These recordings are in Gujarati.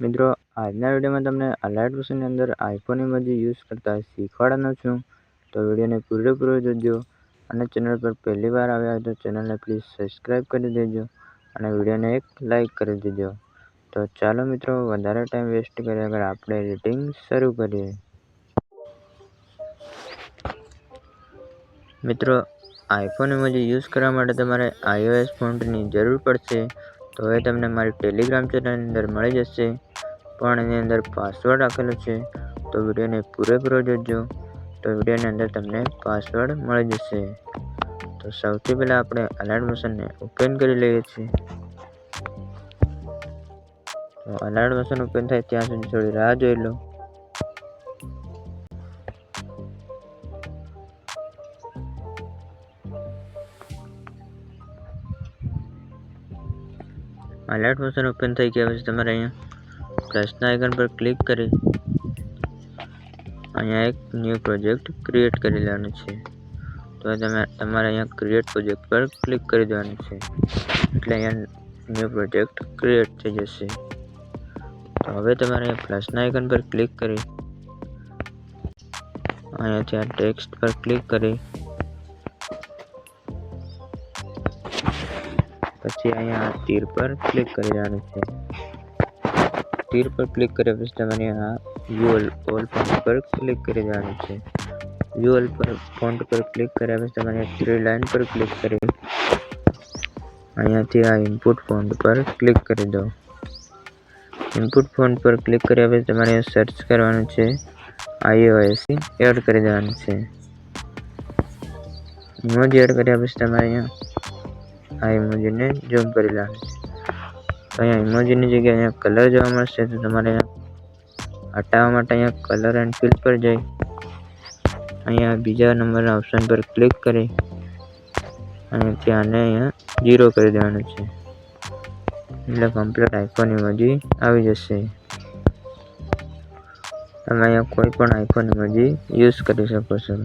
મિત્રો, આજના વિડીયોમાં તમને અલાઇટ વર્ઝનની અંદર આઈફોન ઇમોજી યુઝ કરતા શીખવાડવાનો છું. તો વિડીયોને પૂરેપૂરો જોજો અને ચેનલ પર પહેલી વાર આવ્યા હોય તો ચેનલને પ્લીઝ સબસ્ક્રાઈબ કરી દેજો અને વિડીયોને એક લાઇક કરી દેજો. તો ચાલો મિત્રો, વધારે ટાઈમ વેસ્ટ કર્યા વગર આપણે એડિટિંગ શરૂ કરીએ. મિત્રો, આઈફોન ઇમોજી યુઝ કરવા માટે તમારે iOS ફોન્ટની જરૂર પડશે. તો હવે તમને મારી ટેલિગ્રામ ચેનલની અંદર મળી જશે, પણ એની અંદર પાસવર્ડ રાખેલો છે. તો વિડીયોને પૂરેપૂરો જોજો, તો વિડીયોની અંદર તમને પાસવર્ડ મળી જશે. તો સૌથી પહેલાં આપણે અલાઇટ વર્ઝનને ઓપન કરી લઈએ છીએ. તો અલાઇટ વર્ઝન ઓપન થાય ત્યાં સુધી થોડી રાહ જોઈ લો. અલાઇટ વર્ઝન ઓપન થઈ ગયા પછી તમારે અહીંયા પ્લસના આઇકન પર ક્લિક કરી અહીંયા એક ન્યૂ પ્રોજેક્ટ ક્રિએટ કરી લેવાનું છે. તો તમારે અહીંયા ક્રિએટ પ્રોજેક્ટ પર ક્લિક કરી દેવાનું છે, એટલે અહીંયા ન્યૂ પ્રોજેક્ટ ક્રિએટ થઈ જશે. તો હવે તમારે પ્લસના આઇકન પર ક્લિક કરી અહીંયાથી આ ટેક્સ્ટ પર ક્લિક કરી પછી અહીંયા તીર પર ક્લિક કરી દેવાનું છે. તીર પર ક્લિક કર્યા પછી તમારે આ વ્યૂ ઓલ ફોન્ટ પર ક્લિક કરી દેવાનું છે. વ્યૂ ઓલ ફોન્ટ પર ક્લિક કર્યા પછી તમારે થ્રી લાઇન પર ક્લિક કરી અહીંયાથી આ ઇનપુટ ફોન્ટ પર ક્લિક કરી દો. ઇનપુટ ફોન્ટ પર ક્લિક કર્યા પછી તમારે સર્ચ કરવાનું છે, iOS એડ કરી દેવાનું છે. ઇમોજી એડ કર્યા પછી તમારે અહીંયા આ ઇમોજીને ઝૂમ કરી લેવાનું છે. તો અહીંયા ઇમોજીની જગ્યાએ અહીંયા કલર જોવા મળશે, તો તમારે અહીંયા હટાવવા માટે અહીંયા કલર એન્ડ ફિલ પર જઈ અહીંયા બીજા નંબરના ઓપ્શન પર ક્લિક કરી અહીંયાથી આને અહીંયા 0 કરી દેવાનું છે, એટલે કમ્પ્લીટ આઈફોન ઇમોજી આવી જશે. તમે અહીંયા કોઈ પણ આઈફોન ઇમોજી યુઝ કરી શકો છો.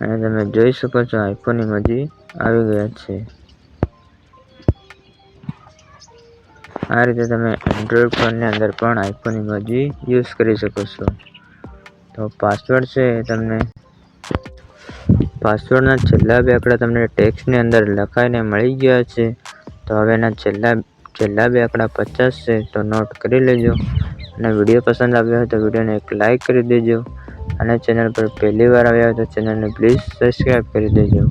અને તમે જોઈ શકો છો આઈફોન ઇમોજી આવી ગયા છે. આ રીતે તમે એન્ડ્રોઈડ ફોનની અંદર પણ આઈફોન ઇમોજી યુઝ કરી શકો છો. તો પાસવર્ડ છે તમને પાસવર્ડના છેલ્લા બે આંકડા તમને ટેક્સ્ટની અંદર લખાઈને મળી ગયા છે. તો હવે એના છેલ્લા બે આંકડા 50 છે, તો નોટ કરી લેજો. અને વિડીયો પસંદ આવ્યો હોય તો વિડીયોને એક લાઇક કરી દેજો અને ચેનલ પર પહેલી વાર આવ્યા હોય તો ચેનલને પ્લીઝ સબસ્ક્રાઈબ કરી દેજો.